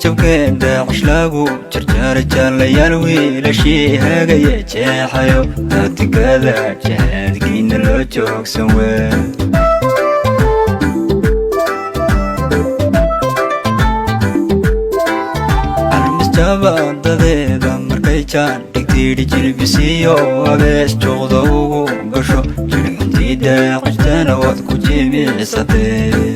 jabkeen daacish lagu jarjaara jaalayaal wiilashii hagaya jeexayo haatigada jihaadkiina loo joogsan weyn dadeeda markay jaan dhigtiidhi jilbisiyo abees joogda ugu gasho jirxuntii daacistana waad ku jimicsatee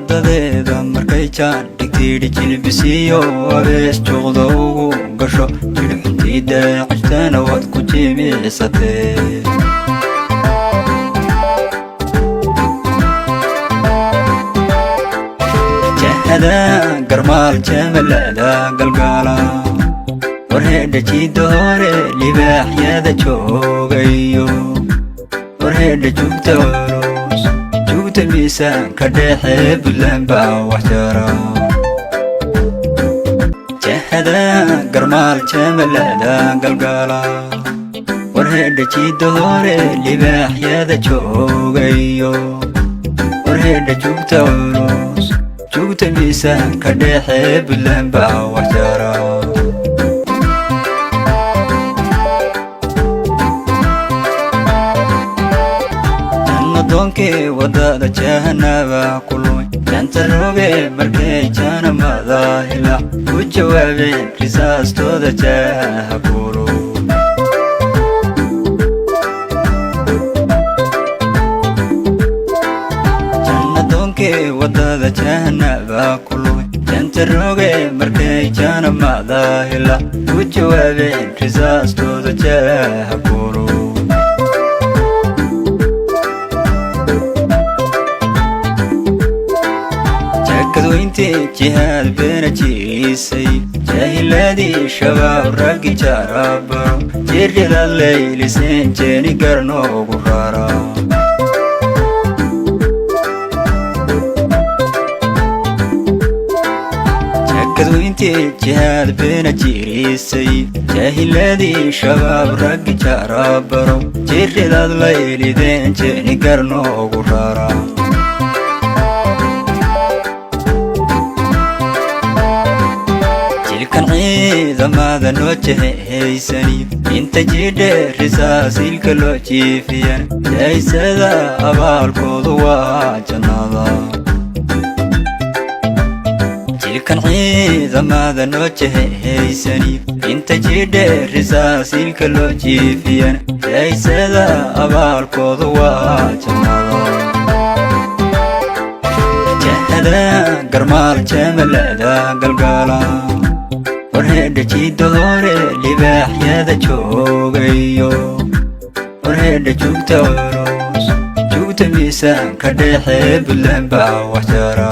dadeeda markay jaan dhigtiidhi jilbisiyo abees joogda ugu gasho jirxuntii daacistana waad ku jimicsatee garmaal jamalada galgaala warheedha jidda hore libaaxyada joogayo warheedha jugta culus jugta miisaanka dhexe buntland baa wax jara jahada garmaal jamalada galgaala warheedha jidda hore libaaxyada joogayo warheedha jugta culus jugta miisaanka dhexe buntland baa wax jara janadoonkii wadada jahanaba ku lumay janta roge markay janamada hilaac ku jawaabeen risaastooda jaaha buru wadada jahanaba ku lumay janta roge markay janamada hilaac ku jawaabeen risaastooda jaaha buru jakadweyntii jihaad beena jirisay jaahiladii shabaab raggi jarabaro jirrida layliseen jeeni garnoogu rara kadweyntii jihaad beena jirisay jaahiladii shabaab raggi jarabaro jirridaad laylideen jeeni garnoogu rara jilkan ciidamada noo jehehaysani inta jidhe risaasiilka loo jiifiyan jaysada abaalkoodu waa jannada jilkan ciidamada noo jehehaysani inta jidhe risaasiilka loo jiifiyan jaysada abaalkoodu waa jannada jahada garmaal jamalada galgaala warheedha jidda hore libaaxyada joogayo warheedha jugta culus jugta miisaanka dhexe buntland baa wax jara